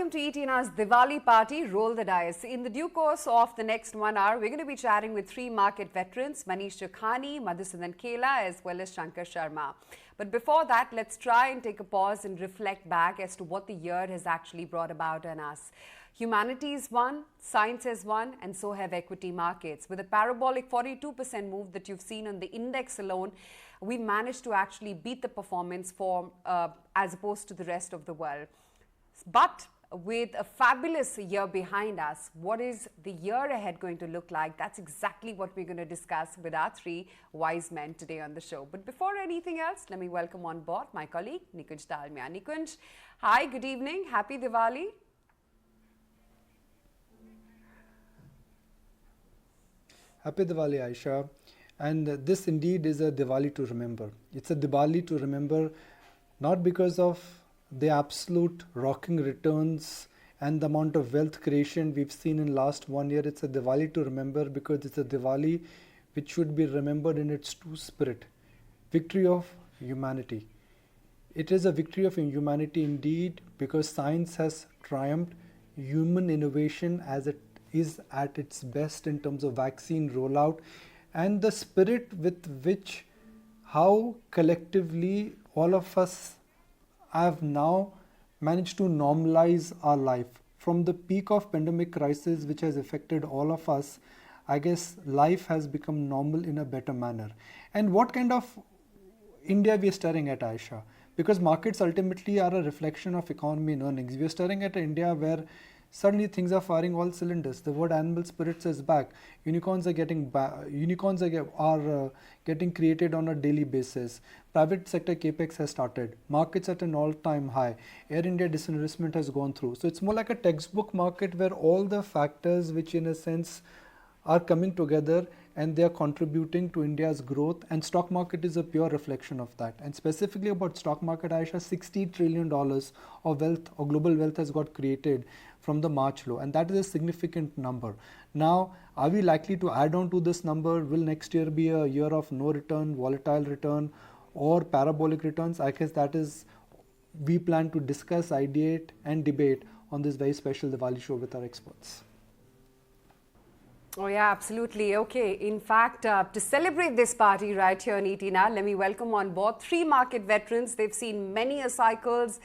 welcome to ETNR's Diwali party, Roll the Dice. In the due course of the next 1 hour, we're going to be chatting with three market veterans, Manish Chokhani, Madhu Kela, as well as Shankar Sharma. But before that, let's try and take a pause and reflect back as to what the year has actually brought about on us. Humanities won, science has won, and so have equity markets. With a parabolic 42% move that you've seen on the index alone, we managed to actually beat the performance form as opposed to the rest of the world. But with a fabulous year behind us, what is the year ahead going to look like? That's exactly what we're going to discuss with our three wise men today on the show. But before anything else, let me welcome on board my colleague, Nikunj Dalmia. Nikunj, hi, good evening. Happy Diwali. Happy Diwali, Ayesha. And this indeed is a Diwali to remember. It's a Diwali to remember not because of the absolute rocking returns and the amount of wealth creation we've seen in last 1 year. It's a Diwali to remember because it's a Diwali which should be remembered in its true spirit. Victory of humanity. It is a victory of humanity indeed because science has triumphed. Human innovation as it is at its best in terms of vaccine rollout, and the spirit with which how collectively all of us have now managed to normalize our life. From the peak of pandemic crisis which has affected all of us, I guess life has become normal in a better manner. And what kind of India we are staring at, Ayesha? Because markets ultimately are a reflection of economy and earnings. We are staring at an India where suddenly things are firing all cylinders. The word animal spirits is back. Unicorns are getting getting created on a daily basis. Private sector capex has started. Markets at an all-time high. Air India disinvestment has gone through. So it's more like a textbook market where all the factors which in a sense are coming together and they are contributing to India's growth, and stock market is a pure reflection of that. And specifically about stock market, Ayesha, $60 trillion of wealth or global wealth has got created from the March low, and that is a significant number. Now, are we likely to add on to this number? Will next year be a year of no return, volatile return, or parabolic returns? I guess that is, we plan to discuss, ideate and debate on this very special Diwali show with our experts. Oh yeah, absolutely. Okay, in fact, to celebrate this party right here in ETNR, let me welcome on board three market veterans. They've seen many cycles,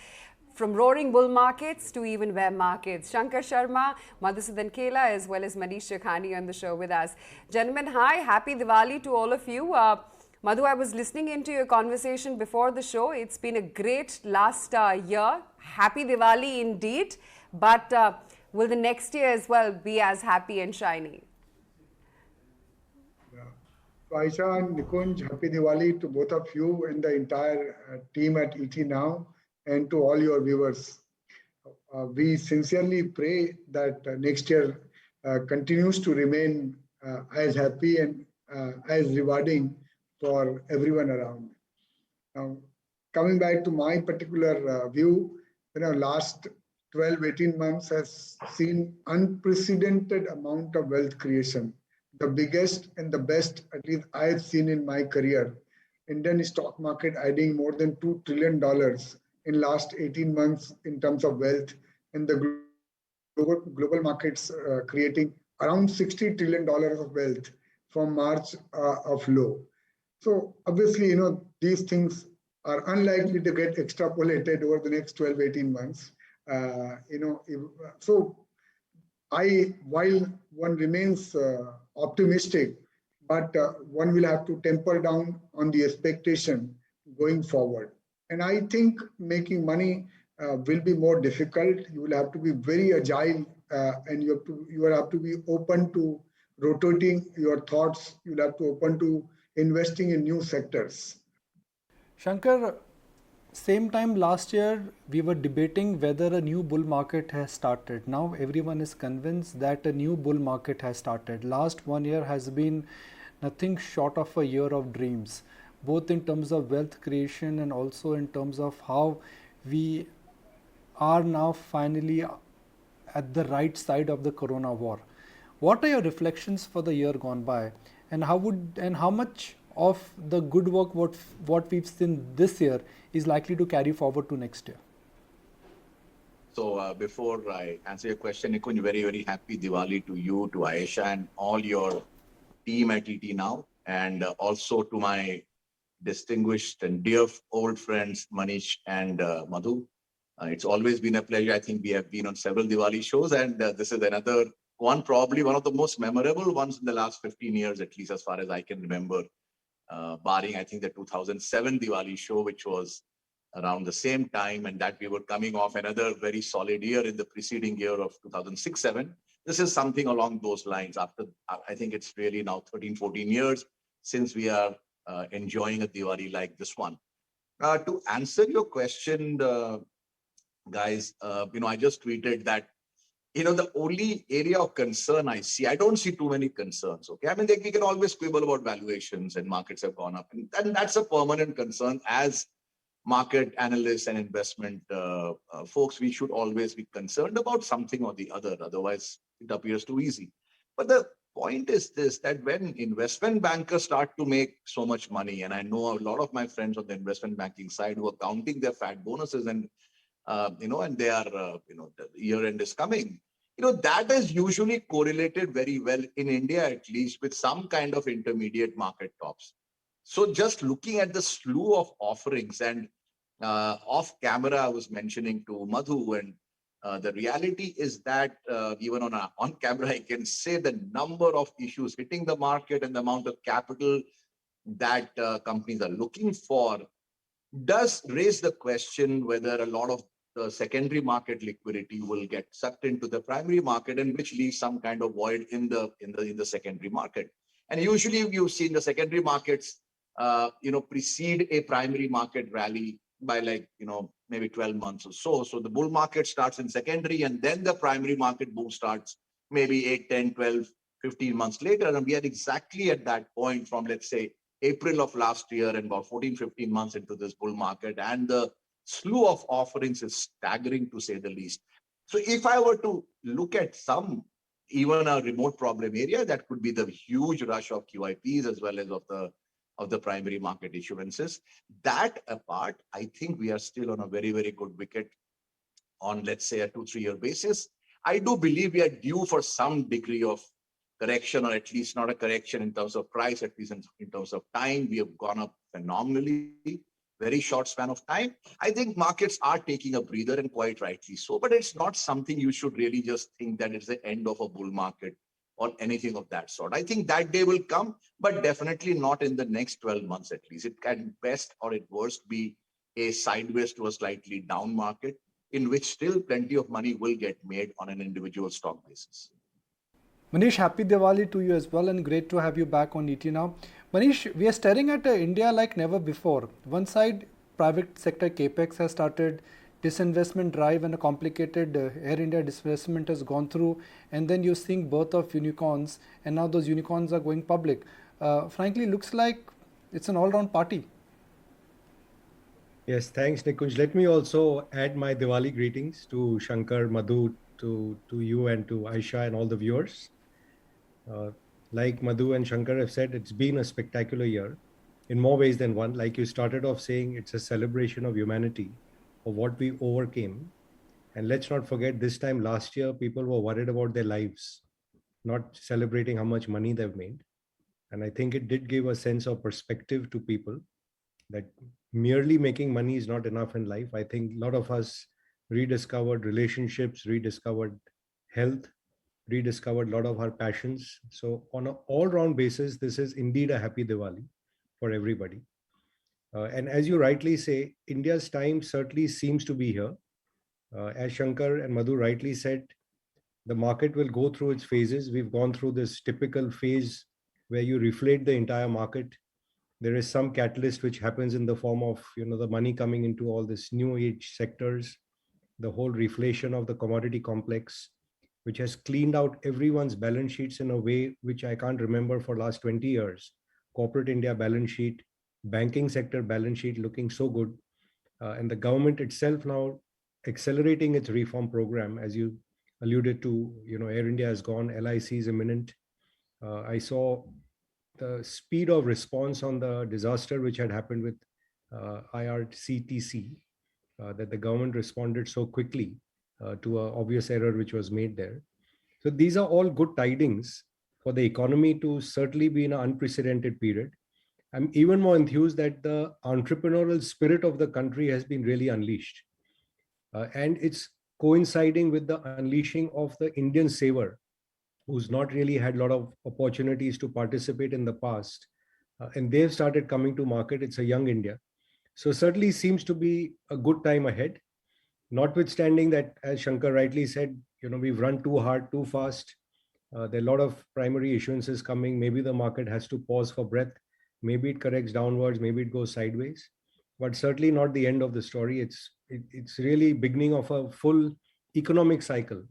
from roaring bull markets to even bear markets. Shankar Sharma, Madhu Kela, as well as Manish Chokhani on the show with us. Gentlemen, hi, happy Diwali to all of you. Madhu, I was listening into your conversation before the show. It's been a great last year. Happy Diwali indeed. But will the next year as well be as happy and shiny? Ayesha and Nikunj, happy Diwali to both of you and the entire team at ET Now, and to all your viewers. We sincerely pray that next year continues to remain as happy and as rewarding for everyone around. Now, coming back to my particular view, last 12, 18 months has seen unprecedented amount of wealth creation. The biggest and the best, at least I've seen in my career. Indian stock market adding more than $2 trillion in last 18 months in terms of wealth, and the global markets creating around $60 trillion of wealth from March of low. So obviously, these things are unlikely to get extrapolated over the next 12, 18 months. While one remains optimistic, but one will have to temper down on the expectation going forward. And I think making money will be more difficult. You will have to be very agile, and you will have to be open to rotating your thoughts. You'll have to open to investing in new sectors. Shankar, same time last year we were debating whether a new bull market has started. Now everyone is convinced that a new bull market has started. Last 1 year has been nothing short of a year of dreams, both in terms of wealth creation and also in terms of how we are now finally at the right side of the corona war. What are your reflections for the year gone by, and how much of the good work what we've seen this year is likely to carry forward to next year? Before I answer your question, Nikunj, very, very happy Diwali to you, to Ayesha, and all your team at ET Now, and also to my distinguished and dear old friends, Manish and Madhu. It's always been a pleasure. I think we have been on several Diwali shows, and this is another one, probably one of the most memorable ones in the last 15 years, at least as far as I can remember, barring, I think, the 2007 Diwali show, which was around the same time, and that we were coming off another very solid year in the preceding year of 2006-7. This is something along those lines. After, I think it's really now 13, 14 years since we are enjoying a Diwali like this one. To answer your question, guys, I just tweeted that, the only area of concern I see, I don't see too many concerns. Okay. I mean, we can always quibble about valuations and markets have gone up. And that's a permanent concern. As market analysts and investment folks, we should always be concerned about something or the other. Otherwise, it appears too easy. But the point is this, that when investment bankers start to make so much money, and I know a lot of my friends on the investment banking side who are counting their fat bonuses and and they are, the year end is coming. That is usually correlated very well in India, at least, with some kind of intermediate market tops. So just looking at the slew of offerings, and off camera, I was mentioning to Madhu, and the reality is that even on camera, I can say the number of issues hitting the market and the amount of capital that companies are looking for does raise the question whether a lot of the secondary market liquidity will get sucked into the primary market, and which leaves some kind of void in the secondary market. And usually you've seen the secondary markets precede a primary market rally by maybe 12 months or so. So the bull market starts in secondary, and then the primary market boom starts maybe 8, 10, 12, 15 months later. And we are exactly at that point from, let's say, April of last year, and about 14, 15 months into this bull market. And the slew of offerings is staggering, to say the least. So if I were to look at even a remote problem area, that could be the huge rush of QIPs as well as of the primary market issuances. That apart, I think we are still on a very, very good wicket on, let's say, a 2-3 year basis. I do believe we are due for some degree of correction, or at least not a correction in terms of price, at least in terms of time. We have gone up phenomenally, very short span of time. I think markets are taking a breather, and quite rightly so, but it's not something you should really just think that it's the end of a bull market or anything of that sort. I think that day will come, but definitely not in the next 12 months at least. It can best or at worst be a sideways to a slightly down market, in which still plenty of money will get made on an individual stock basis. Manish, happy Diwali to you as well, and great to have you back on ET Now. Manish, we are staring at India like never before. One side, private sector capex has started, disinvestment drive and a complicated Air India disinvestment has gone through, and then you're seeing birth of unicorns, and now those unicorns are going public. Frankly, looks like it's an all-round party. Yes, thanks, Nikunj. Let me also add my Diwali greetings to Shankar, Madhu, to you and to Ayesha and all the viewers. Like Madhu and Shankar have said, it's been a spectacular year in more ways than one. Like you started off saying, it's a celebration of humanity, of what we overcame. And let's not forget, this time last year, people were worried about their lives, not celebrating how much money they've made. And I think it did give a sense of perspective to people that merely making money is not enough in life. I think a lot of us rediscovered relationships, rediscovered health, rediscovered a lot of our passions. So on an all-round basis, this is indeed a happy Diwali for everybody. And as you rightly say, India's time certainly seems to be here. As Shankar and Madhu rightly said, the market will go through its phases. We've gone through this typical phase where you reflate the entire market. There is some catalyst which happens in the form of the money coming into all this new age sectors, the whole reflation of the commodity complex, which has cleaned out everyone's balance sheets in a way which I can't remember for last 20 years. Corporate India balance sheet, banking sector balance sheet looking so good, and the government itself now accelerating its reform program, as you alluded to. Air India has gone, LIC is imminent. I saw the speed of response on the disaster which had happened with IRCTC, that the government responded so quickly. to an obvious error which was made there. So these are all good tidings for the economy to certainly be in an unprecedented period. I'm even more enthused that the entrepreneurial spirit of the country has been really unleashed. And it's coinciding with the unleashing of the Indian saver, who's not really had a lot of opportunities to participate in the past. And they've started coming to market. It's a young India. So certainly seems to be a good time ahead, notwithstanding that, as Shankar rightly said, we've run too hard, too fast. There are a lot of primary issuances coming. Maybe the market has to pause for breath. Maybe it corrects downwards. Maybe it goes sideways. But certainly not the end of the story. It's really beginning of a full economic cycle.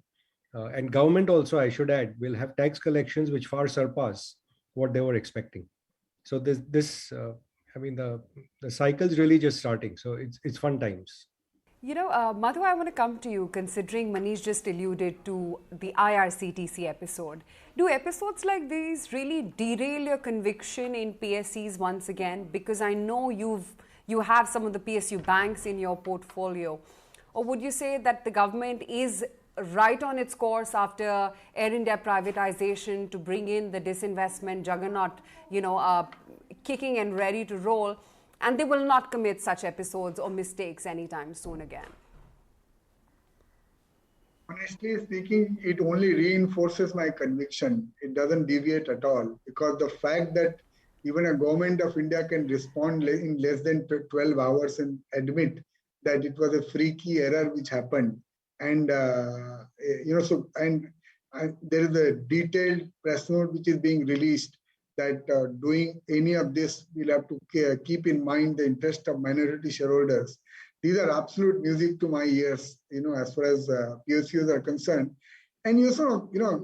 And government also, I should add, will have tax collections which far surpass what they were expecting. So the cycle's really just starting. So it's fun times. Madhu, I want to come to you considering Manish just alluded to the IRCTC episode. Do episodes like these really derail your conviction in PSCs once again? Because I know you have some of the PSU banks in your portfolio. Or would you say that the government is right on its course after Air India privatization to bring in the disinvestment juggernaut, kicking and ready to roll, and they will not commit such episodes or mistakes anytime soon again? Honestly speaking, it only reinforces my conviction. It doesn't deviate at all, because the fact that even a government of India can respond in less than 12 hours and admit that it was a freaky error which happened. And, there is a detailed press note which is being released that doing any of this, we'll have to keep in mind the interest of minority shareholders. These are absolute music to my ears, as far as PSUs are concerned. And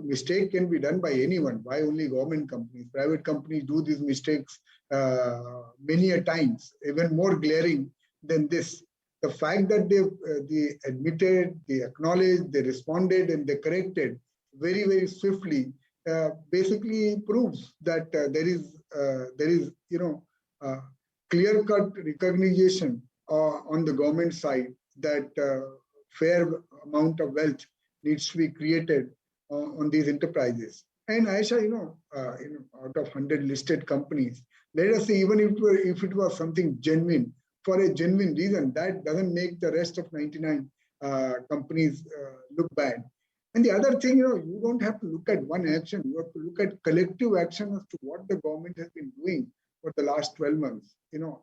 mistake can be done by anyone. Why only government companies? Private companies do these mistakes many a times, even more glaring than this. The fact that they admitted, they acknowledged, they responded, and they corrected very, very swiftly basically proves that there is clear-cut recognition on the government side that fair amount of wealth needs to be created on these enterprises. And Ayesha, out of 100 listed companies, let us say even if it was something genuine, for a genuine reason, that doesn't make the rest of 99 companies look bad. And the other thing, you don't have to look at one action. You have to look at collective action as to what the government has been doing for the last 12 months.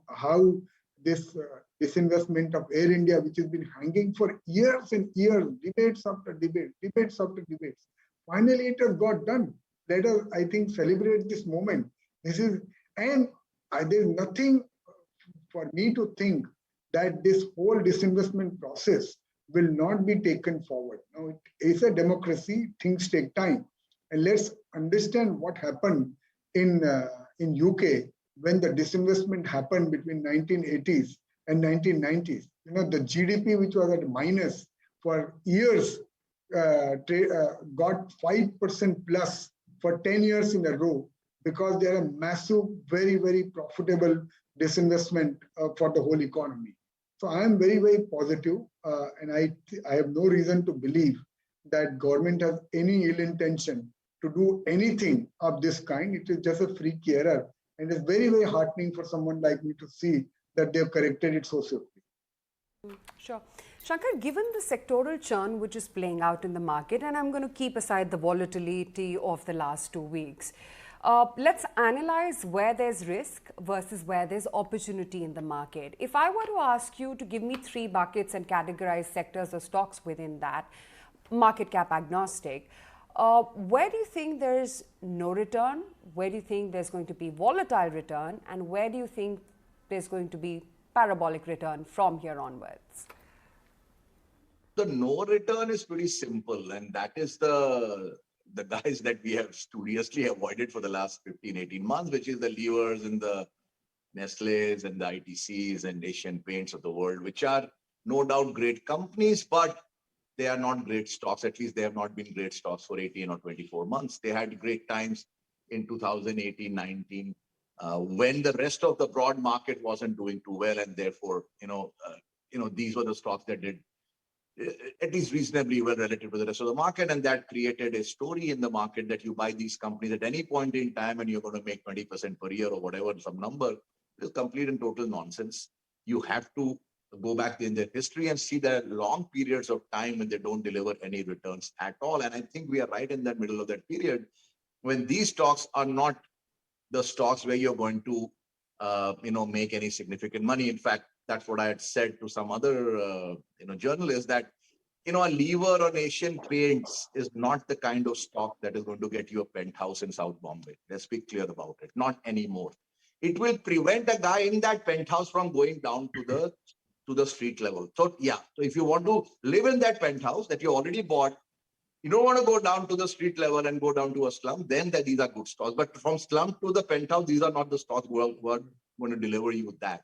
How this disinvestment of Air India, which has been hanging for years and years, debates after debates. Finally, it has got done. Let us, I think, celebrate this moment. There's nothing for me to think that this whole disinvestment process will not be taken forward. Now, it is a democracy, things take time. And let's understand what happened in UK when the disinvestment happened between 1980s and 1990s. The GDP, which was at minus for years, got 5% plus for 10 years in a row, because there are massive, very, very profitable disinvestment for the whole economy. So I am very, very positive, and I have no reason to believe that government has any ill intention to do anything of this kind. It is just a freaky error, and it's very, very heartening for someone like me to see that they have corrected it so swiftly. Sure. Shankar, given the sectoral churn which is playing out in the market, and I'm going to keep aside the volatility of the last 2 weeks, let's analyze where there's risk versus where there's opportunity in the market. If I were to ask you to give me 3 buckets and categorize sectors or stocks within that, market cap agnostic, where do you think there's no return? Where do you think there's going to be volatile return? And where do you think there's going to be parabolic return from here onwards? The no return is pretty simple, and that is the guys that we have studiously avoided for the last 15, 18 months, which is the Levers and the Nestle's and the ITCs and Asian Paints of the world, which are no doubt great companies, but they are not great stocks. At least they have not been great stocks for 18 or 24 months. They had great times in 2018, 19, when the rest of the broad market wasn't doing too well, and therefore, these were the stocks that did at least reasonably well relative to the rest of the market. And that created a story in the market that you buy these companies at any point in time and you're going to make 20% per year or whatever, some number. It's complete and total nonsense. You have to go back in their history and see there are long periods of time when they don't deliver any returns at all. And I think we are right in the middle of that period when these stocks are not the stocks where you're going to, make any significant money. In fact, that's what I had said to some other, journalists that, a lever on Asian Paints is not the kind of stock that is going to get you a penthouse in South Bombay. Let's be clear about it. Not anymore. It will prevent a guy in that penthouse from going down to the street level. So yeah, so if you want to live in that penthouse that you already bought, you don't want to go down to the street level and go down to a slum, then these are good stocks. But from slum to the penthouse, these are not the stocks who are going to deliver you that.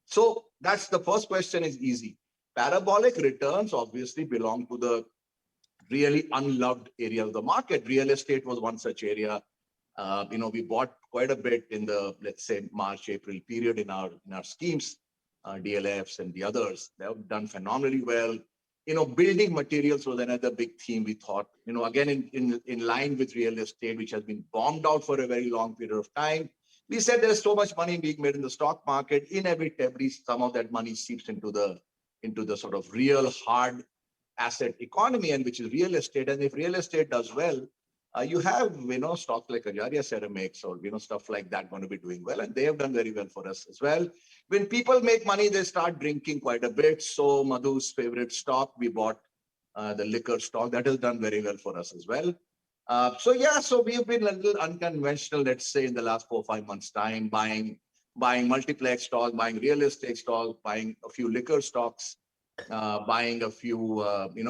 So that's the first question is easy. Parabolic returns obviously belong to the really unloved area of the market. Real estate was one such area. We bought quite a bit in the, let's say, March, April period in our schemes, DLFs and the others. They have done phenomenally well. Building materials was another big theme we thought, again, in line with real estate, which has been bombed out for a very long period of time. We said there's so much money being made in the stock market. Inevitably, some of that money seeps into the sort of real hard asset economy, and which is real estate. And if real estate does well, you have, stocks like Ajaria Ceramics or, stuff like that going to be doing well. And they have done very well for us as well. When people make money, they start drinking quite a bit. So Madhu's favorite stock, we bought the liquor stock. That has done very well for us as well. So we've been a little unconventional, let's say, in the last 4 or 5 months' time, buying multiplex stocks, buying real estate stocks, buying a few liquor stocks, buying a few,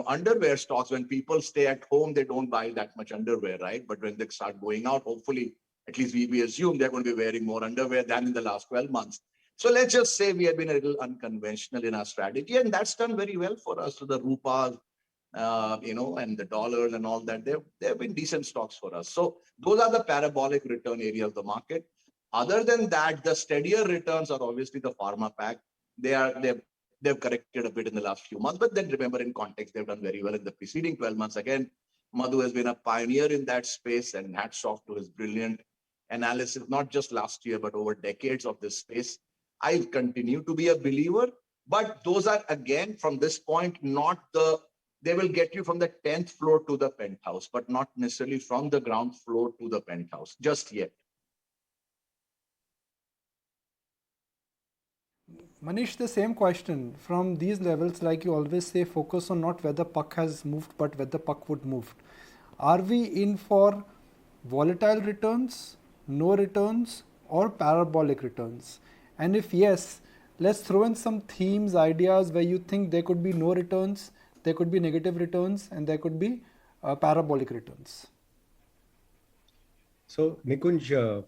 underwear stocks. When people stay at home, they don't buy that much underwear, right? But when they start going out, hopefully, at least we assume they're going to be wearing more underwear than in the last 12 months. So let's just say we have been a little unconventional in our strategy, and that's done very well for us. So the rupees, and the dollars and all that, they've been decent stocks for us. So those are the parabolic return area of the market. Other than that, the steadier returns are obviously the pharma pack. They've corrected a bit in the last few months, but then remember, in context, they've done very well in the preceding 12 months. Again, Madhu has been a pioneer in that space, and hats off to his brilliant analysis, not just last year, but over decades of this space. I continue to be a believer, but those are, again, from this point, they will get you from the 10th floor to the penthouse, but not necessarily from the ground floor to the penthouse just yet. Manish, the same question. From these levels, like you always say, focus on not where the puck has moved, but where the puck would move. Are we in for volatile returns, no returns, or parabolic returns? And if yes, let's throw in some themes, ideas where you think there could be no returns, there could be negative returns, and there could be parabolic returns. So, Nikunj,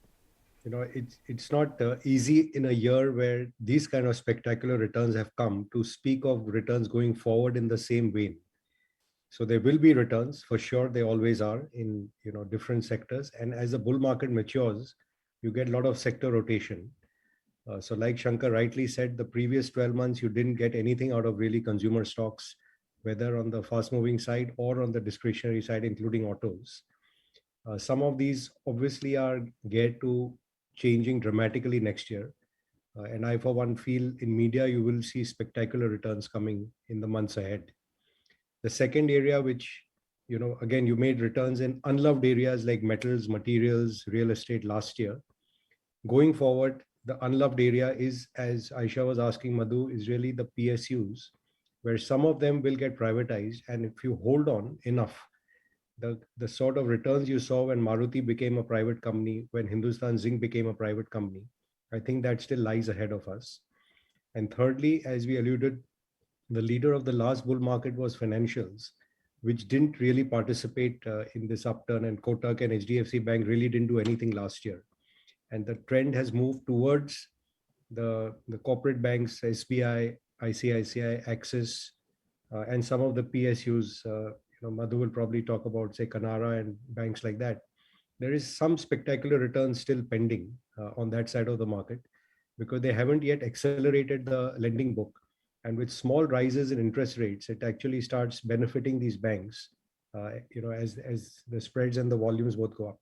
it's not easy in a year where these kind of spectacular returns have come to speak of returns going forward in the same vein. So there will be returns for sure. They always are in different sectors. And as the bull market matures, you get a lot of sector rotation. So like Shankar rightly said, the previous 12 months, you didn't get anything out of really consumer stocks, whether on the fast moving side or on the discretionary side, including autos. Some of these obviously are geared to changing dramatically next year. And I, for one, feel in media, you will see spectacular returns coming in the months ahead. The second area, which, again, you made returns in unloved areas like metals, materials, real estate last year. Going forward, the unloved area is, as Ayesha was asking Madhu, is really the PSUs, where some of them will get privatized. And if you hold on enough, the sort of returns you saw when Maruti became a private company, when Hindustan Zinc became a private company, I think that still lies ahead of us. And thirdly, as we alluded, the leader of the last bull market was financials, which didn't really participate in this upturn, and Kotak and HDFC Bank really didn't do anything last year. And the trend has moved towards the corporate banks, SBI, ICICI, Axis, and some of the PSUs. Madhu will probably talk about, say, Canara and banks like that. There is some spectacular returns still pending on that side of the market because they haven't yet accelerated the lending book And with small rises in interest rates, it actually starts benefiting these banks, as the spreads and the volumes both go up.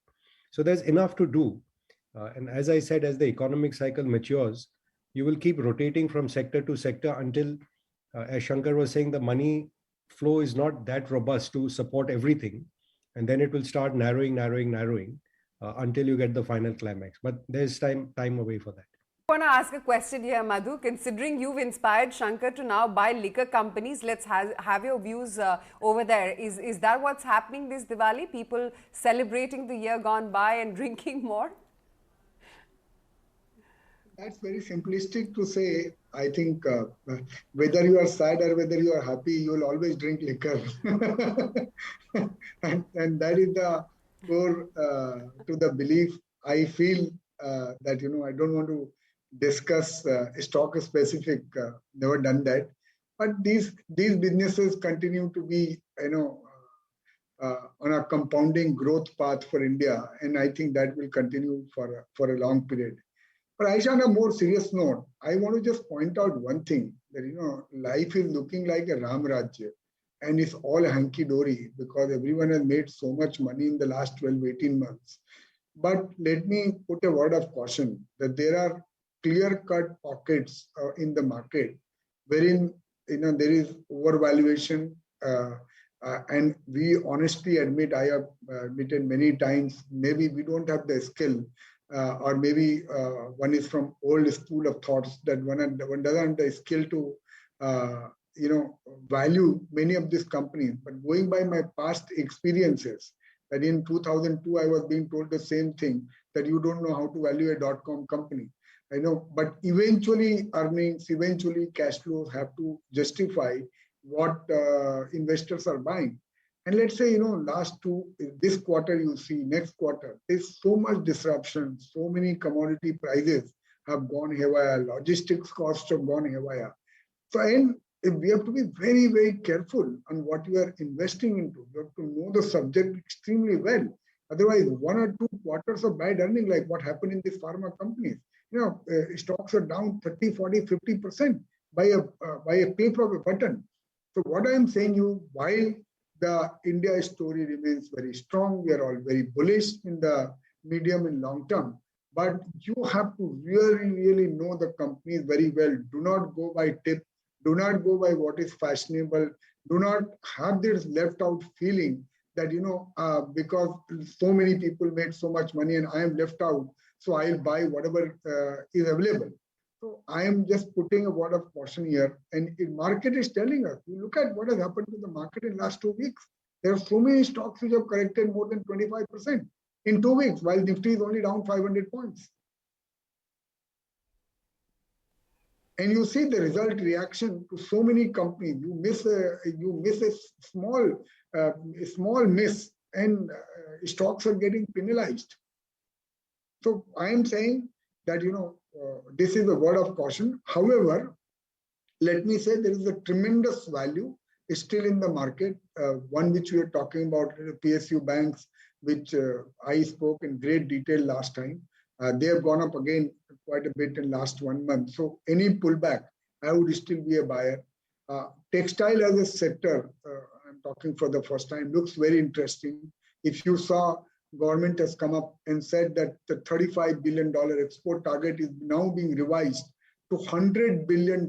So there's enough to do. And as I said, as the economic cycle matures, you will keep rotating from sector to sector until, as Shankar was saying, the money flow is not that robust to support everything. And then it will start narrowing until you get the final climax. But there's time away for that. I want to ask a question here, Madhu. Considering you've inspired Shankar to now buy liquor companies, let's have your views over there. Is that what's happening this Diwali? People celebrating the year gone by and drinking more? That's very simplistic to say. I think whether you are sad or whether you are happy, you will always drink liquor. and that is the core to the belief. I feel that, I don't want to discuss stock specific, never done that. But these businesses continue to be, on a compounding growth path for India. And I think that will continue for a long period. But Ayesha, on a more serious note, I want to just point out one thing that, life is looking like a Ram Rajya and it's all hunky-dory because everyone has made so much money in the last 12, 18 months. But let me put a word of caution that there are clear-cut pockets in the market wherein, there is overvaluation and we honestly admit, I have admitted many times, maybe we don't have the skill or maybe one is from old school of thoughts that one doesn't have the skill to, value many of these companies. But going by my past experiences, that in 2002, I was being told the same thing, that you don't know how to value a .com company. I know, but eventually earnings, eventually cash flows have to justify what investors are buying. And let's say, this quarter you see, next quarter, there's so much disruption, so many commodity prices have gone haywire, logistics costs have gone haywire. So, and we have to be very, very careful on what you are investing into. You have to know the subject extremely well. Otherwise, 1 or 2 quarters of bad earning, like what happened in these pharma companies, stocks are down 30, 40, 50% by a click of a button. So what I am saying while the India story remains very strong, we are all very bullish in the medium and long term, but you have to really, really know the companies very well. Do not go by tip. Do not go by what is fashionable. Do not have this left out feeling that, because so many people made so much money and I am left out, so I'll buy whatever is available. So I am just putting a word of caution here. And the market is telling us, you look at what has happened to the market in the last 2 weeks. There are so many stocks which have corrected more than 25% in 2 weeks, while Nifty is only down 500 points. And you see the result reaction to so many companies. You miss a small miss, and stocks are getting penalized. So I am saying that this is a word of caution. However, let me say there is a tremendous value still in the market. One which we are talking about, PSU banks, which I spoke in great detail last time. They have gone up again quite a bit in last 1 month. So any pullback, I would still be a buyer. Textile as a sector, I'm talking for the first time, looks very interesting. If you saw, government has come up and said that the $35 billion export target is now being revised to $100 billion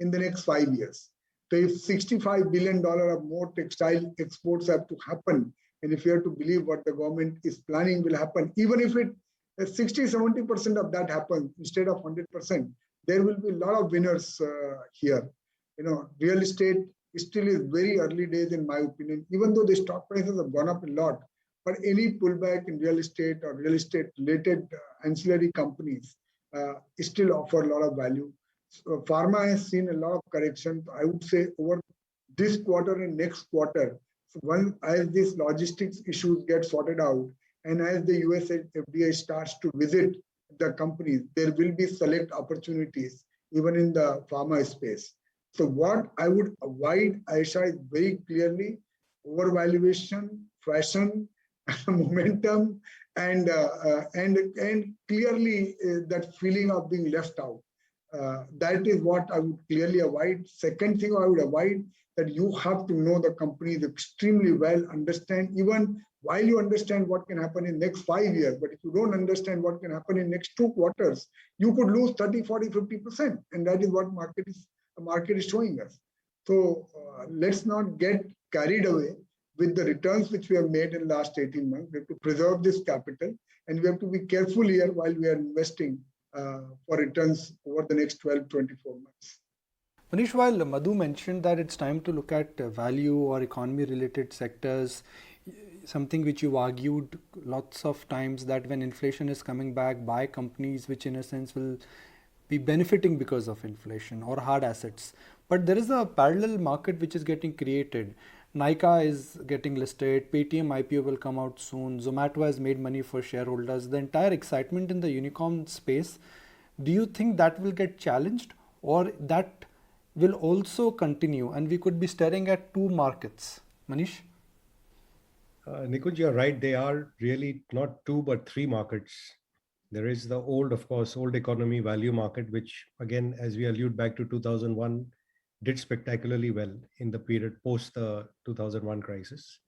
in the next 5 years. So if $65 billion of more textile exports have to happen, and if you have to believe what the government is planning will happen, even if 60-70% of that happens instead of 100%, there will be a lot of winners here. Real estate still is very early days in my opinion, even though the stock prices have gone up a lot. But any pullback in real estate or real estate related ancillary companies still offer a lot of value. So pharma has seen a lot of correction. I would say over this quarter and next quarter, so as these logistics issues get sorted out, and as the US FDA starts to visit the companies, there will be select opportunities even in the pharma space. So what I would avoid, Ayesha, is very clearly overvaluation, fashion, momentum, and clearly that feeling of being left out. That is what I would clearly avoid. Second thing I would avoid, that you have to know the companies extremely well, understand even while you understand what can happen in next 5 years, but if you don't understand what can happen in next 2 quarters, you could lose 30, 40, 50%. And that is what the market is showing us. So let's not get carried away with the returns which we have made in the last 18 months. We have to preserve this capital, and we have to be careful here while we are investing for returns over the next 12, 24 months. Manish, while Madhu mentioned that it's time to look at value or economy related sectors, something which you've argued lots of times, that when inflation is coming back, buy companies which in a sense will be benefiting because of inflation, or hard assets. But there is a parallel market which is getting created. Nykaa is getting listed, Paytm IPO will come out soon, Zomato has made money for shareholders. The entire excitement in the unicorn space, do you think that will get challenged, or that will also continue and we could be staring at two markets? Manish? Nikunj, you're right. They are really not two, but three markets. There is the old, of course, old economy value market, which again, as we allude back to 2001, did spectacularly well in the period post the 2001 crisis.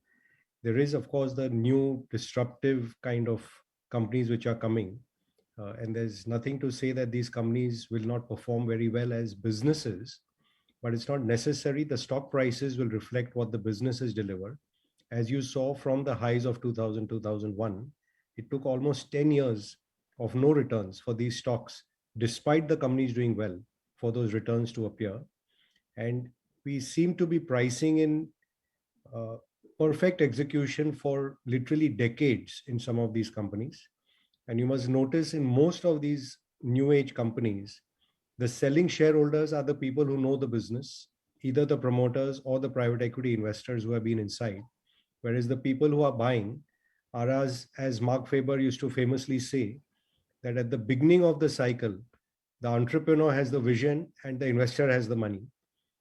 There is, of course, the new disruptive kind of companies which are coming. And there's nothing to say that these companies will not perform very well as businesses, but it's not necessary. The stock prices will reflect what the businesses deliver. As you saw from the highs of 2000, 2001, it took almost 10 years of no returns for these stocks, despite the companies doing well, for those returns to appear. And we seem to be pricing in perfect execution for literally decades in some of these companies. And you must notice in most of these new age companies, the selling shareholders are the people who know the business, either the promoters or the private equity investors who have been inside. Whereas the people who are buying are, as Mark Faber used to famously say, that at the beginning of the cycle, the entrepreneur has the vision and the investor has the money.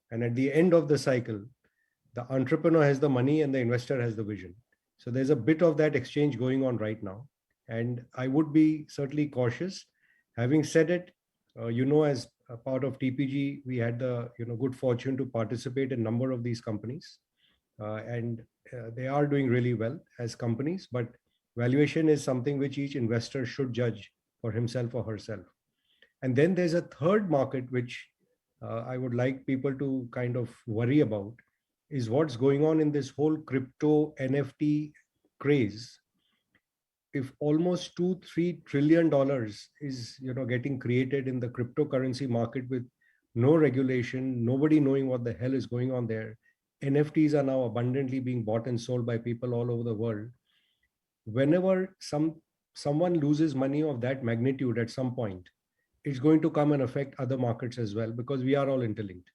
And at the end of the cycle, the entrepreneur has the money and the investor has the vision. So there's a bit of that exchange going on right now. And I would be certainly cautious. Having said it, as a part of TPG, we had the good fortune to participate in a number of these companies. And they are doing really well as companies, but valuation is something which each investor should judge for himself or herself. And then there's a third market which I would like people to kind of worry about, is what's going on in this whole crypto NFT craze. If almost $2-3 trillion is getting created in the cryptocurrency market with no regulation, nobody knowing what the hell is going on there, NFTs are now abundantly being bought and sold by people all over the world. Whenever someone loses money of that magnitude at some point, it's going to come and affect other markets as well, because we are all interlinked.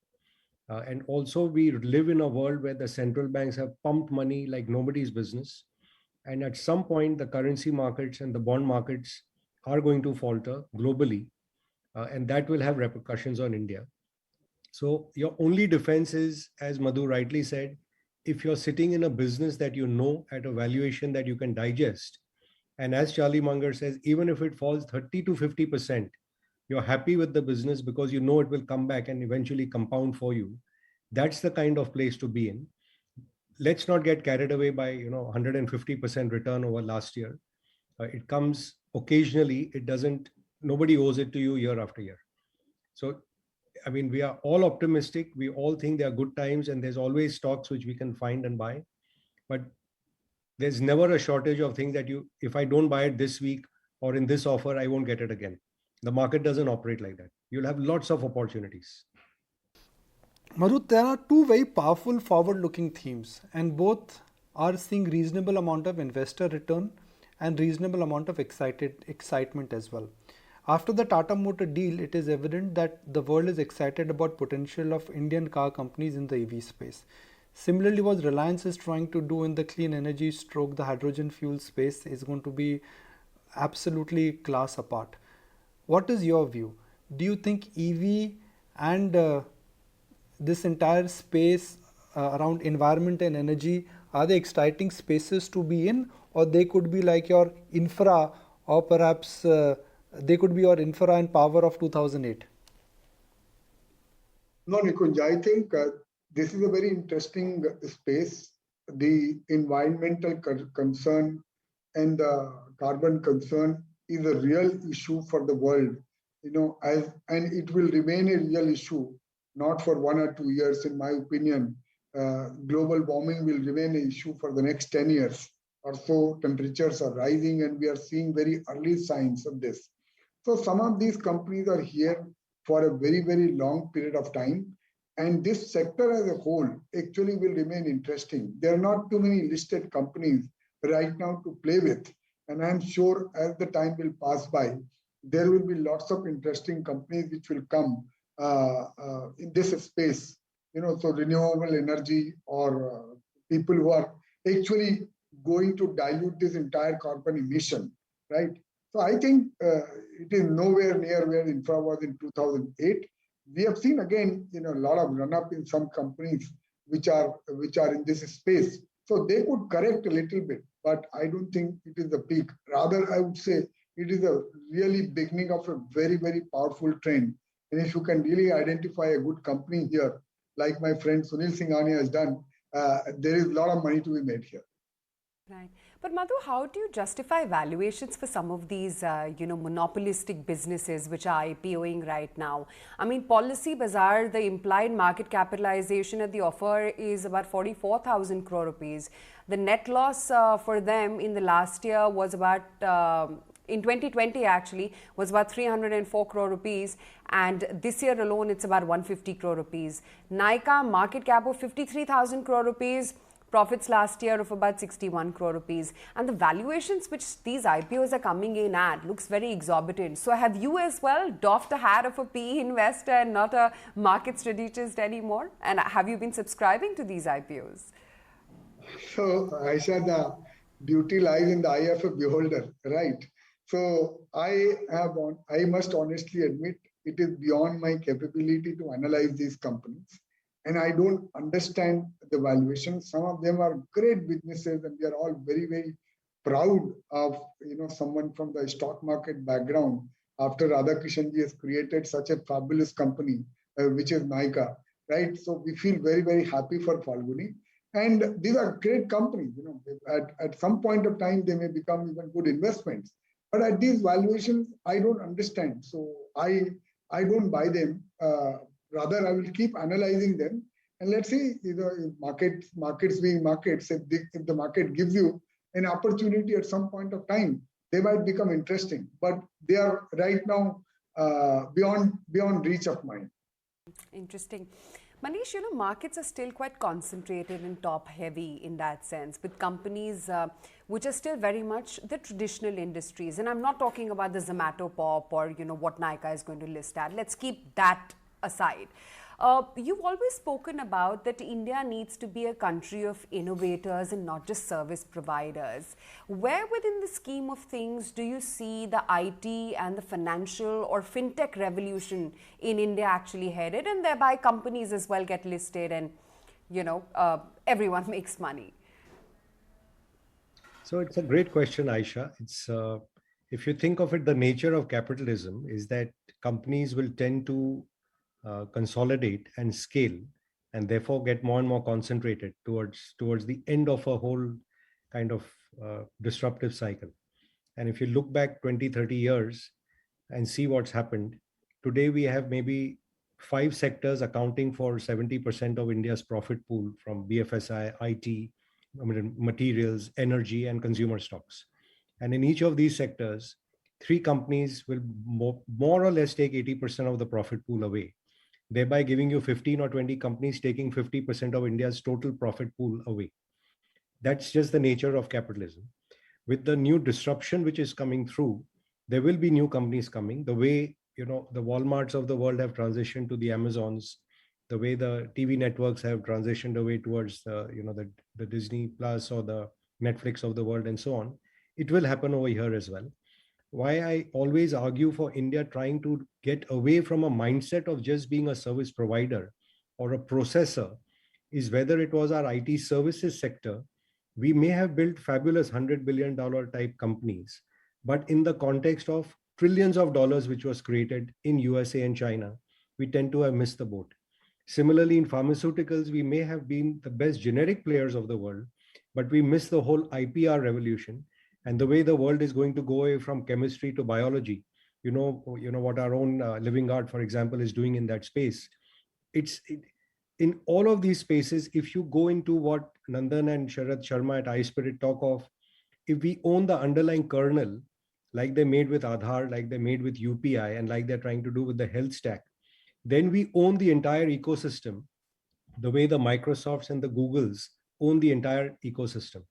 And also we live in a world where the central banks have pumped money like nobody's business. And at some point, the currency markets and the bond markets are going to falter globally. And that will have repercussions on India. So your only defense is, as Madhu rightly said, if you're sitting in a business that you know at a valuation that you can digest, and as Charlie Munger says, even if it falls 30 to 50%, you're happy with the business because you know it will come back and eventually compound for you. That's the kind of place to be in. Let's not get carried away by 150% return over last year. It comes occasionally. It doesn't. Nobody owes it to you year after year. So, I mean, we are all optimistic. We all think there are good times, and there's always stocks which we can find and buy. But there's never a shortage of things that if I don't buy it this week or in this offer, I won't get it again. The market doesn't operate like that. You'll have lots of opportunities. Madhu, there are two very powerful forward-looking themes, and both are seeing reasonable amount of investor return and reasonable amount of excitement as well. After the Tata Motor deal, it is evident that the world is excited about potential of Indian car companies in the EV space. Similarly, what Reliance is trying to do in the clean energy the hydrogen fuel space is going to be absolutely class apart. What is your view? Do you think EV and this entire space around environment and energy, are they exciting spaces to be in, or they could be like your infra, or perhaps they could be your infra and power of 2008? No, Nikunj, I think this is a very interesting space. The environmental concern and the carbon concern is a real issue for the world, as and it will remain a real issue, not for 1 or 2 years, in my opinion. Global warming will remain an issue for the next 10 years or so. Temperatures are rising, and we are seeing very early signs of this. So some of these companies are here for a very, very long period of time. And this sector as a whole actually will remain interesting. There are not too many listed companies right now to play with. And I'm sure as the time will pass by, there will be lots of interesting companies which will come in this space. So renewable energy, or people who are actually going to dilute this entire carbon emission, right? So I think it is nowhere near where infra was in 2008. We have seen again, a lot of run up in some companies which are in this space. So they could correct a little bit, but I don't think it is the peak. Rather, I would say it is a really beginning of a very, very powerful trend. And if you can really identify a good company here, like my friend Sunil Singhania has done, there is a lot of money to be made here. Right. But Madhu, how do you justify valuations for some of these, monopolistic businesses which are IPOing right now? I mean, Policy Bazaar, the implied market capitalization at the offer is about 44,000 crore rupees. The net loss for them in the last year was about in 2020 actually was about 304 crore rupees, and this year alone it's about 150 crore rupees. Nykaa market cap of 53,000 crore rupees, profits last year of about 61 crore rupees, and the valuations which these IPOs are coming in at looks very exorbitant. So have you as well doffed a hat of a PE investor and not a market strategist anymore? And have you been subscribing to these IPOs? So, Aisha, the beauty lies in the eye of a beholder, right? So I must honestly admit, it is beyond my capability to analyze these companies, and I don't understand the valuation. Some of them are great businesses, and we are all very, very proud of someone from the stock market background. After Radhakrishanji has created such a fabulous company, which is Nykaa, right? So we feel very, very happy for Falguni. And these are great companies. At some point of time, they may become even good investments. But at these valuations, I don't understand. So I don't buy them. Rather, I will keep analyzing them, and let's see. If markets being markets, if the market gives you an opportunity at some point of time, they might become interesting. But they are right now beyond reach of mine. Interesting. Manish, markets are still quite concentrated and top heavy in that sense, with companies which are still very much the traditional industries. And I'm not talking about the Zomato pop or, what Nykaa is going to list at. Let's keep that aside. You've always spoken about that India needs to be a country of innovators and not just service providers. Where within the scheme of things do you see the IT and the financial or fintech revolution in India actually headed, and thereby companies as well get listed and, everyone makes money? So it's a great question, Ayesha. It's if you think of it, the nature of capitalism is that companies will tend to consolidate and scale, and therefore get more and more concentrated towards the end of a whole kind of disruptive cycle. And if you look back 20-30 years and see what's happened, today we have maybe 5 sectors accounting for 70% of India's profit pool, from BFSI, IT, materials, energy, and consumer stocks. And in each of these sectors, 3 companies will more or less take 80% of the profit pool away, thereby giving you 15 or 20 companies taking 50% of India's total profit pool away. That's just the nature of capitalism. With the new disruption which is coming through, there will be new companies coming. The way, the Walmarts of the world have transitioned to the Amazons, the way the TV networks have transitioned away towards the Disney Plus or the Netflix of the world and so on, it will happen over here as well. Why I always argue for India trying to get away from a mindset of just being a service provider or a processor is whether it was our IT services sector, we may have built fabulous $100 billion type companies, but in the context of trillions of dollars which was created in USA and China, we tend to have missed the boat. Similarly, in pharmaceuticals, we may have been the best generic players of the world, but we missed the whole IPR revolution and the way the world is going to go away from chemistry to biology. You know what our own living art, for example, is doing in that space. In all of these spaces, if you go into what Nandan and Sharad Sharma at iSpirit talk of, if we own the underlying kernel, like they made with Aadhaar, like they made with UPI, and like they're trying to do with the health stack, then we own the entire ecosystem, the way the Microsofts and the Googles own the entire ecosystem.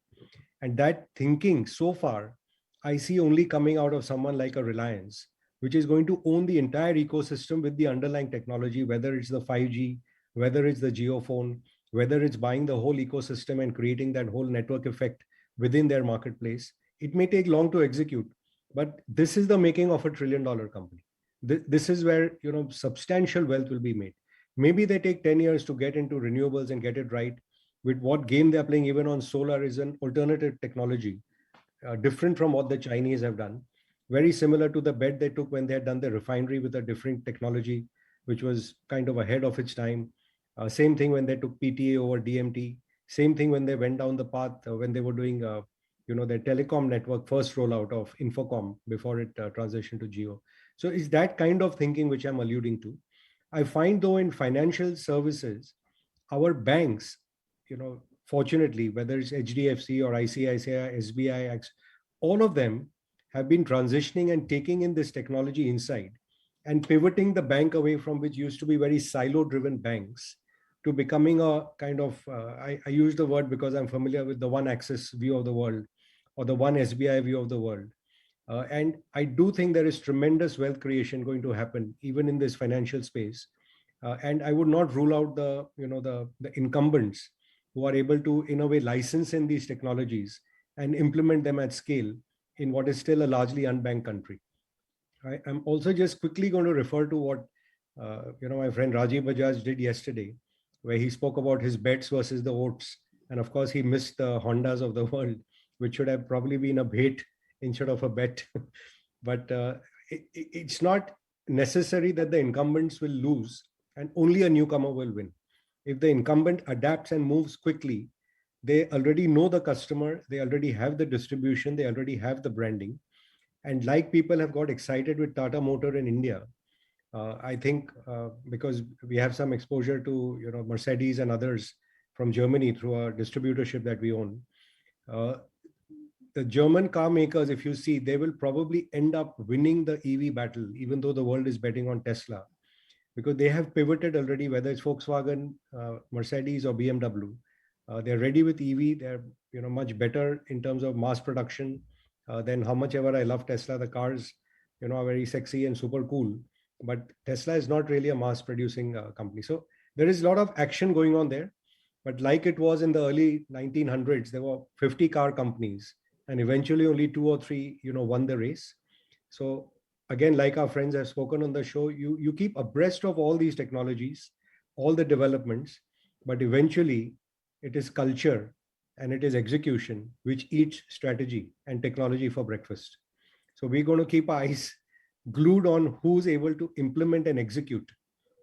And that thinking so far, I see only coming out of someone like a Reliance, which is going to own the entire ecosystem with the underlying technology, whether it's the 5G, whether it's the geophone, whether it's buying the whole ecosystem and creating that whole network effect within their marketplace. It may take long to execute, but this is the making of $1 trillion company. This is where substantial wealth will be made. Maybe they take 10 years to get into renewables and get it right. With what game they're playing, even on solar, is an alternative technology, different from what the Chinese have done. Very similar to the bet they took when they had done the refinery with a different technology, which was kind of ahead of its time. Same thing when they took PTA over DMT. Same thing when they went down the path when they were doing, their telecom network first rollout of Infocom before it transitioned to Geo. So it's that kind of thinking which I'm alluding to. I find though in financial services, our banks, fortunately, whether it's HDFC or ICICI, SBI, all of them have been transitioning and taking in this technology inside and pivoting the bank away from which used to be very silo-driven banks to becoming a kind of, I use the word because I'm familiar with the one Axis view of the world or the one SBI view of the world. And I do think there is tremendous wealth creation going to happen even in this financial space. And I would not rule out the incumbents who are able to, in a way, license in these technologies and implement them at scale in what is still a largely unbanked country. I'm also just quickly going to refer to what my friend Rajiv Bajaj did yesterday, where he spoke about his bets versus the votes. And of course, he missed the Hondas of the world, which should have probably been a bait instead of a bet. But it's not necessary that the incumbents will lose and only a newcomer will win. If the incumbent adapts and moves quickly, they already know the customer, they already have the distribution, they already have the branding. And like people have got excited with Tata Motor in India, I think because we have some exposure to Mercedes and others from Germany through our distributorship that we own. The German car makers, if you see, they will probably end up winning the EV battle, even though the world is betting on Tesla, because they have pivoted already, whether it's Volkswagen, Mercedes or BMW. They're ready with EV. They're much better in terms of mass production than how much ever I love Tesla. The cars are very sexy and super cool, but Tesla is not really a mass producing company. So there is a lot of action going on there. But like it was in the early 1900s, there were 50 car companies and eventually only 2 or 3 won the race. So again, like our friends have spoken on the show, you keep abreast of all these technologies, all the developments, but eventually it is culture and it is execution which eats strategy and technology for breakfast. So we're going to keep our eyes glued on who's able to implement and execute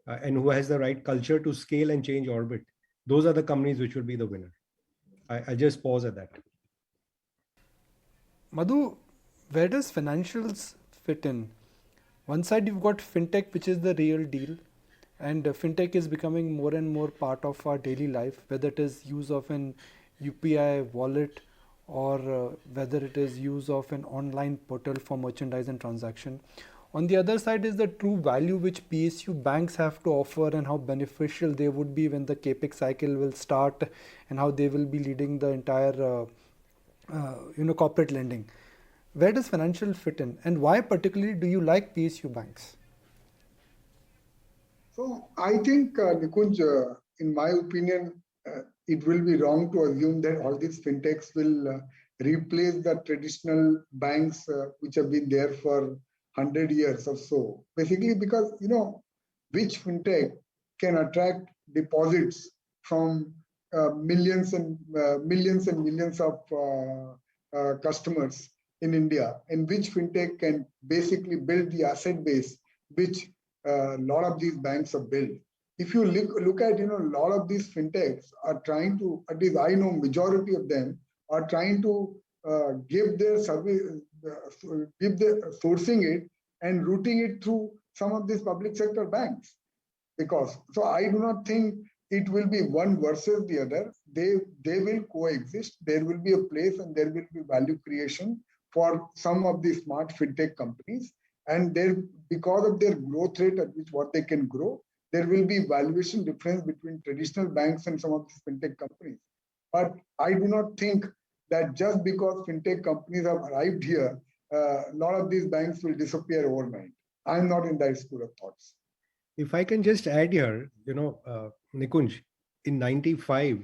and who has the right culture to scale and change orbit. Those are the companies which will be the winner. I just pause at that. Madhu, where does financials fit in? One side you've got fintech, which is the real deal, and fintech is becoming more and more part of our daily life, whether it is use of an UPI wallet or whether it is use of an online portal for merchandise and transaction. On the other side is the true value which PSU banks have to offer and how beneficial they would be when the capex cycle will start and how they will be leading the entire corporate lending. Where does financial fit in, and why particularly do you like PSU banks? So I think, Nikunj, in my opinion, it will be wrong to assume that all these fintechs will replace the traditional banks which have been there for 100 years or so. Basically, because which fintech can attract deposits from millions and millions of customers in India, and which fintech can basically build the asset base which a lot of these banks have built. if you look at, a lot of these fintechs are trying to, at least I know majority of them are trying to give their service, give the sourcing it and routing it through some of these public sector banks. Because so I do not think it will be one versus the other. They will coexist. There will be a place and there will be value creation for some of the smart fintech companies. And there, because of their growth rate at which what they can grow, there will be valuation difference between traditional banks and some of these fintech companies. But I do not think that just because fintech companies have arrived here, a lot of these banks will disappear overnight. I'm not in that school of thoughts. If I can just add here, Nikunj, in 95,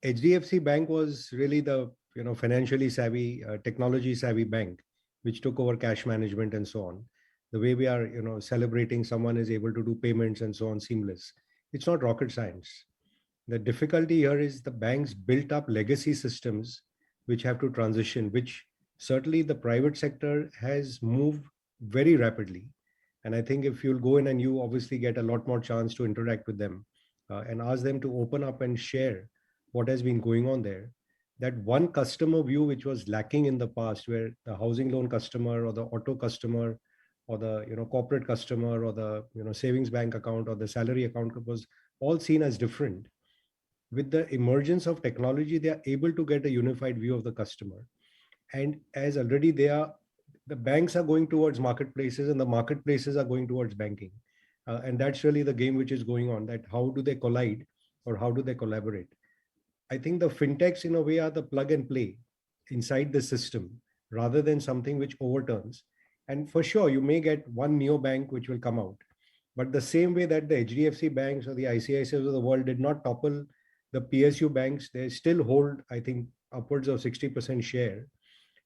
HDFC Bank was really the, financially savvy, technology savvy bank, which took over cash management and so on. The way we are, celebrating someone is able to do payments and so on seamless. It's not rocket science. The difficulty here is the banks built up legacy systems which have to transition, which certainly the private sector has moved very rapidly. And I think if you'll go in and you obviously get a lot more chance to interact with them and ask them to open up and share what has been going on there, that one customer view which was lacking in the past, where the housing loan customer or the auto customer or the corporate customer or the savings bank account or the salary account was all seen as different. With the emergence of technology, they are able to get a unified view of the customer. And as already the banks are going towards marketplaces and the marketplaces are going towards banking. And that's really the game which is going on, that how do they collide or how do they collaborate? I think the fintechs in a way are the plug and play inside the system rather than something which overturns. And for sure, you may get one neobank which will come out. But the same way that the HDFC banks or the ICICIs of the world did not topple the PSU banks, they still hold, I think, upwards of 60% share.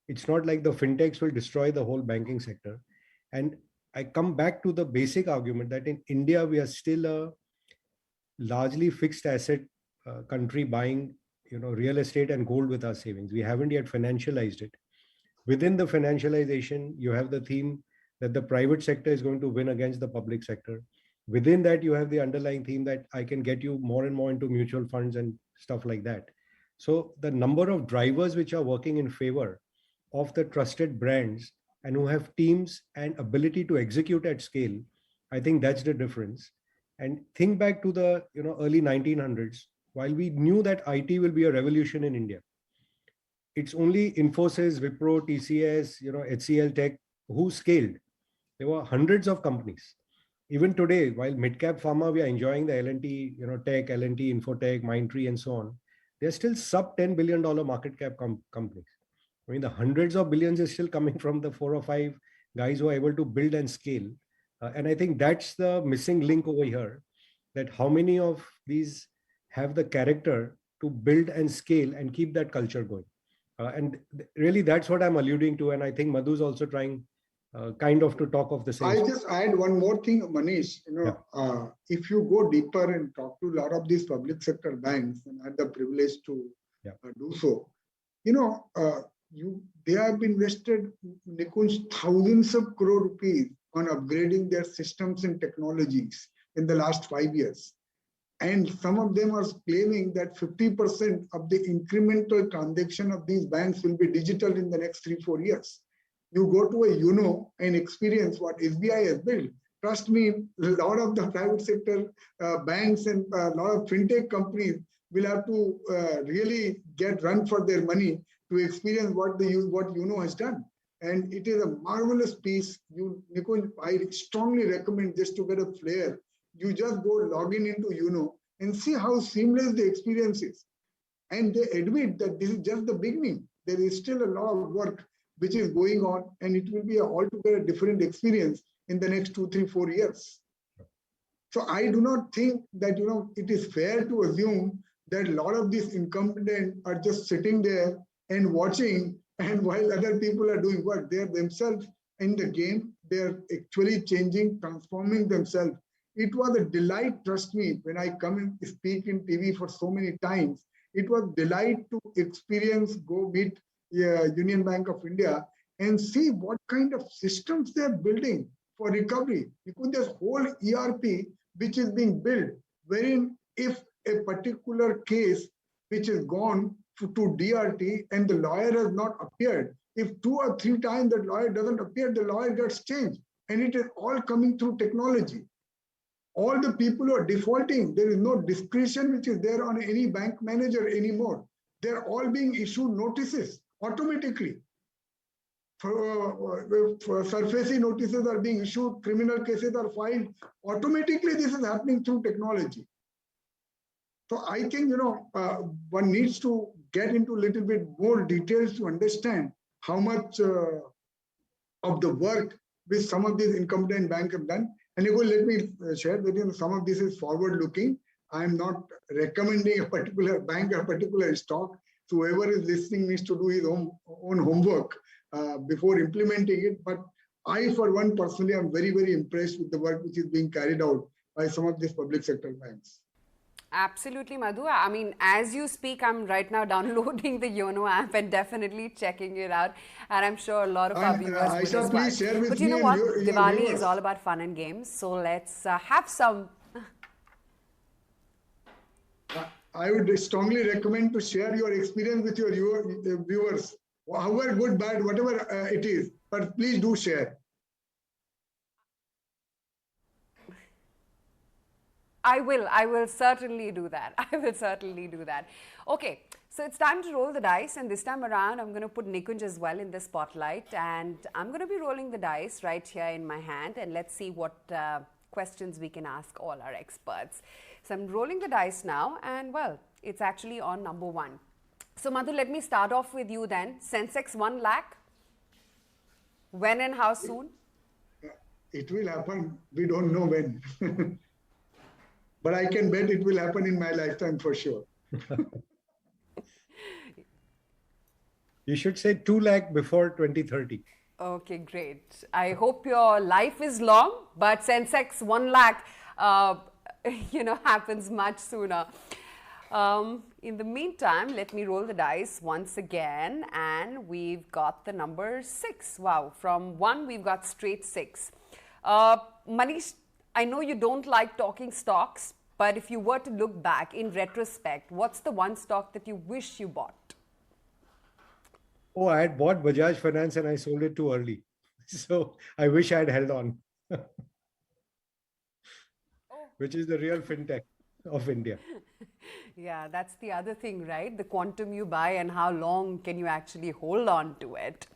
It's not like the fintechs will destroy the whole banking sector. And I come back to the basic argument that in India, we are still a largely fixed asset country, buying real estate and gold with our savings. We haven't yet financialized it. Within the financialization, you have the theme that the private sector is going to win against the public sector. Within that, you have the underlying theme that I can get you more and more into mutual funds and stuff like that. So the number of drivers which are working in favor of the trusted brands and who have teams and ability to execute at scale, I think that's the difference. And think back to the early 1900s, while we knew that IT will be a revolution in India, it's only Infosys, Wipro, TCS, HCL Tech who scaled. There were hundreds of companies. Even today, while mid-cap pharma, we are enjoying the L&T, tech, L&T, Infotech, Mindtree, and so on. They're still sub $10 billion market cap companies. I mean, the hundreds of billions is still coming from the 4 or 5 guys who are able to build and scale. And I think that's the missing link over here, that how many of these have the character to build and scale and keep that culture going. And really, that's what I'm alluding to. And I think Madhu's also trying kind of to talk of the same. I just add one more thing, Manish. If you go deeper and talk to a lot of these public sector banks, and I had the privilege to do so, they have invested, Nikunj, thousands of crore rupees on upgrading their systems and technologies in the last 5 years. And some of them are claiming that 50% of the incremental transaction of these banks will be digital in the next 3-4 years. You go to a and experience what SBI has built. Trust me, a lot of the private sector banks and a lot of fintech companies will have to really get run for their money to experience what has done. And it is a marvelous piece. Nikunj, I strongly recommend, just to get a flair, you just go log in into and see how seamless the experience is. And they admit that this is just the beginning. There is still a lot of work which is going on, and it will be an altogether different experience in the next 2, 3, 4 years. So I do not think that it is fair to assume that a lot of these incumbents are just sitting there and watching, and while other people are doing work, they are themselves in the game. They are actually changing, transforming themselves. It was a delight, trust me, when I come and speak in TV for so many times. It was a delight to experience, go meet Union Bank of India and see what kind of systems they are building for recovery. Because there's whole ERP which is being built wherein if a particular case which is gone to DRT and the lawyer has not appeared, if 2 or 3 times that lawyer doesn't appear, the lawyer gets changed. And it is all coming through technology. All the people who are defaulting, there is no discretion which is there on any bank manager anymore. They're all being issued notices automatically. For surfacing notices are being issued, criminal cases are filed. Automatically, this is happening through technology. So I think, one needs to get into a little bit more details to understand how much of the work which some of these incompetent banks have done. And let me share that some of this is forward-looking. I'm not recommending a particular bank or a particular stock. So whoever is listening needs to do his own homework before implementing it. But I, for one, personally, am very, very impressed with the work which is being carried out by some of these public sector banks. Absolutely, Madhu. I mean, as you speak, I'm right now downloading the YONO app and definitely checking it out. And I'm sure a lot of our viewers will Ayesha, as well. please share with but you know me what? your Diwali viewers. is all about fun and games. So let's have some. I would strongly recommend to share your experience with your viewers, however good, bad, whatever it is. But please do share. I will certainly do that. I will certainly do that. Okay, so it's time to roll the dice, and this time around, I'm going to put Nikunj as well in the spotlight, and I'm going to be rolling the dice right here in my hand, and let's see what questions we can ask all our experts. So I'm rolling the dice now, and well, it's actually on number 1. So Madhu, let me start off with you then. Sensex 1 lakh. When and how soon? It will happen. We don't know when. But I can bet it will happen in my lifetime for sure. You should say 2 lakh before 2030. Okay, great. I hope your life is long, but Sensex 1 lakh, happens much sooner. In the meantime, let me roll the dice once again, and we've got the number 6. Wow, from 1 we've got straight 6. Manish, I know you don't like talking stocks, but if you were to look back in retrospect, what's the one stock that you wish you bought? Oh, I had bought Bajaj Finance and I sold it too early. So I wish I had held on. Which is the real fintech of India. Yeah, that's the other thing, right? The quantum you buy and how long can you actually hold on to it.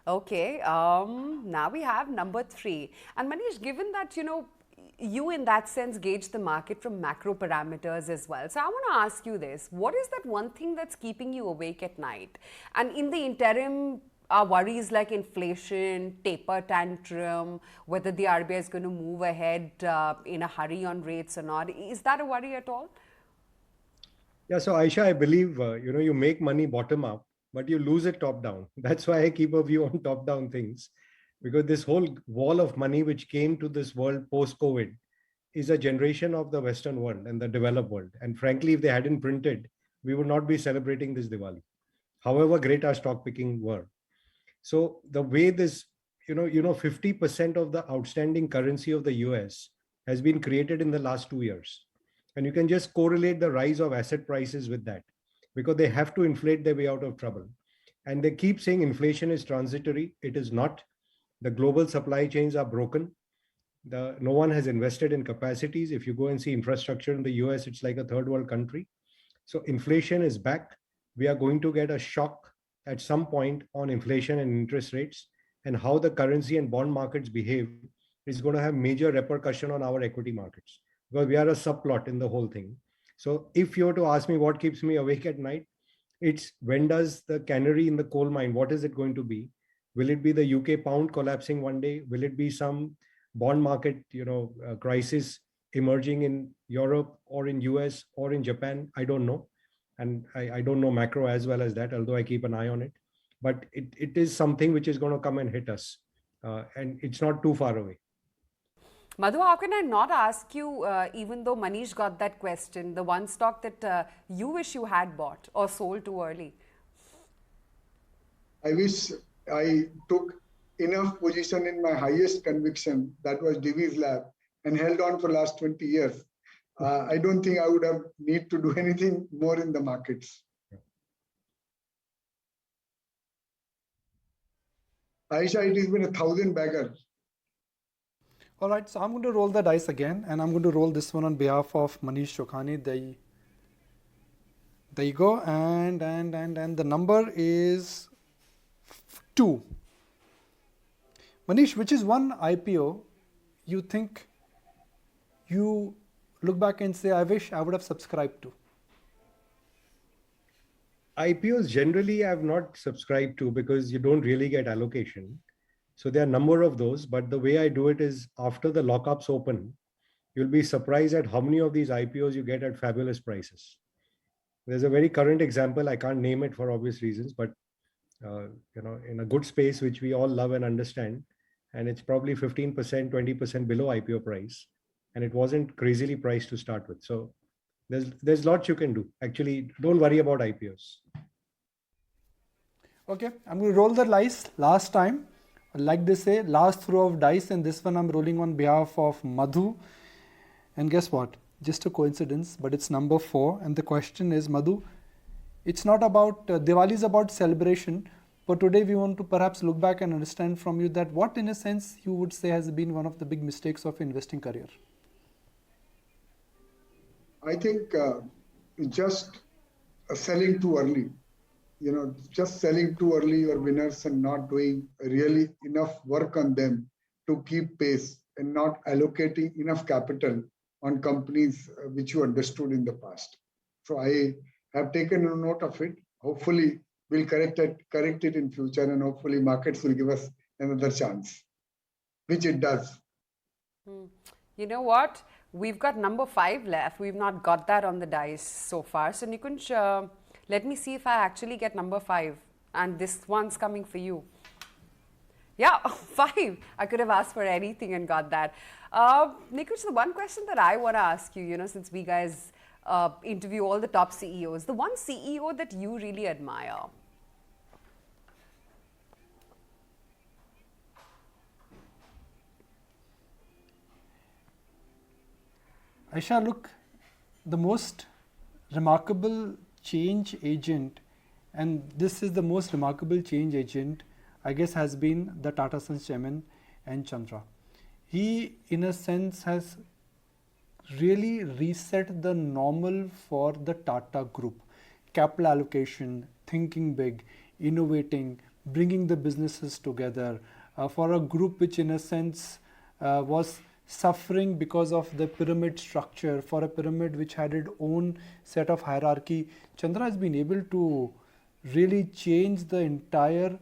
Okay, now we have number 3. And Manish, given that, you in that sense gauge the market from macro parameters as well. So I want to ask you this. What is that one thing that's keeping you awake at night? And in the interim, are worries like inflation, taper tantrum, whether the RBI is going to move ahead in a hurry on rates or not, is that a worry at all? Yeah, so Ayesha, I believe, you make money bottom up, but you lose it top down. That's why I keep a view on top down things. Because this whole wall of money which came to this world post-COVID is a generation of the Western world and the developed world. And frankly, if they hadn't printed, we would not be celebrating this Diwali, however great our stock picking were. So the way this, 50% of the outstanding currency of the US has been created in the last 2 years. And you can just correlate the rise of asset prices with that, because they have to inflate their way out of trouble. And they keep saying inflation is transitory. It is not. The global supply chains are broken. No one has invested in capacities. If you go and see infrastructure in the US, it's like a third world country. So inflation is back. We are going to get a shock at some point on inflation and interest rates, and how the currency and bond markets behave is going to have major repercussion on our equity markets, because we are a subplot in the whole thing. So if you were to ask me what keeps me awake at night, it's when does the canary in the coal mine, what is it going to be? Will it be the UK pound collapsing one day? Will it be some bond market, crisis emerging in Europe or in US or in Japan? I don't know. And I don't know macro as well as that, although I keep an eye on it. But it is something which is going to come and hit us. And it's not too far away. Madhu, how can I not ask you, even though Manish got that question, the one stock that you wish you had bought or sold too early? I wish I took enough position in my highest conviction, that was Divi's Lab, and held on for last 20 years. I don't think I would have need to do anything more in the markets. Ayesha, it has been 1,000 bagger. All right, so I'm going to roll the dice again, and I'm going to roll this one on behalf of Manish Chokhani. There you go, and the number is 2. Manish, which is one IPO you think you look back and say, I wish I would have subscribed to? IPOs generally I've not subscribed to because you don't really get allocation. So there are a number of those, but the way I do it is after the lockups open, you'll be surprised at how many of these IPOs you get at fabulous prices. There's a very current example, I can't name it for obvious reasons, but in a good space, which we all love and understand, and it's probably 15%, 20% below IPO price. And it wasn't crazily priced to start with. So there's lots you can do. Actually, don't worry about IPOs. Okay, I'm going to roll the dice last time. Like they say, last throw of dice, and this one I'm rolling on behalf of Madhu. And guess what? Just a coincidence, but it's number 4. And the question is, Madhu, it's not about, Diwali is about celebration, but today we want to perhaps look back and understand from you that what in a sense you would say has been one of the big mistakes of investing career. I think just selling too early, just selling too early your winners and not doing really enough work on them to keep pace and not allocating enough capital on companies which you understood in the past. So I have taken a note of it. Hopefully we'll correct it in future, and hopefully markets will give us another chance, which it does. You know what? We've got number 5 left. We've not got that on the dice so far. So Nikunj, let me see if I actually get number 5. And this one's coming for you. Yeah, 5. I could have asked for anything and got that. Nikunj, the one question that I want to ask you, since we guys interview all the top CEOs, the one CEO that you really admire? Ayesha, look, the most remarkable change agent, and this is the most remarkable change agent, I guess, has been the Tata Sons chairman N. Chandra. He, in a sense, has really reset the normal for the Tata group. Capital allocation, thinking big, innovating, bringing the businesses together for a group which, in a sense, was suffering because of the pyramid structure, for a pyramid which had its own set of hierarchy. Chandra has been able to really change the entire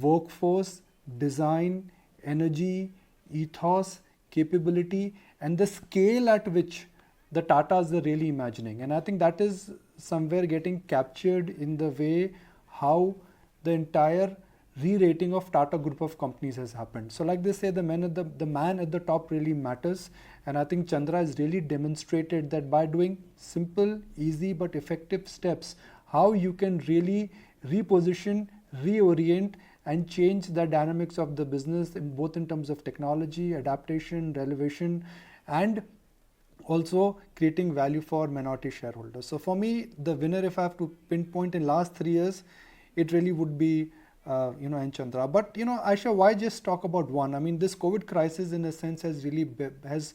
workforce, design, energy, ethos, capability, and the scale at which the Tatas are really imagining. And I think that is somewhere getting captured in the way how the entire re-rating of Tata group of companies has happened. So like they say, the man at the top really matters. And I think Chandra has really demonstrated that by doing simple, easy but effective steps, how you can really reposition, reorient and change the dynamics of the business both in terms of technology, adaptation, relevation, and also creating value for minority shareholders. So for me, the winner, if I have to pinpoint in last 3 years, it really would be N. Chandra. But Ayesha, why just talk about one? I mean, this COVID crisis in a sense has really has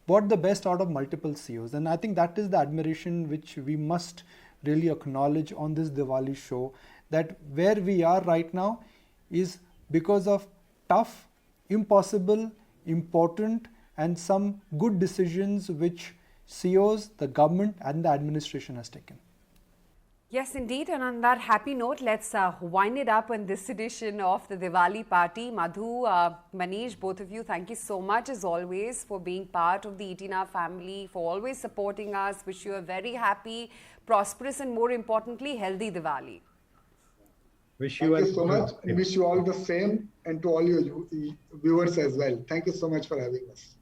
brought the best out of multiple CEOs, and I think that is the admiration which we must really acknowledge on this Diwali show, that where we are right now is because of tough, impossible, important and some good decisions which CEOs, the government and the administration has taken. Yes, indeed. And on that happy note, let's wind it up on this edition of the Diwali party. Madhu, Manish, both of you, thank you so much as always for being part of the ET Now family, for always supporting us. Wish you a very happy, prosperous and more importantly, healthy Diwali. Thank you so much, and wish you all the same, and to all your viewers as well. Thank you so much for having us.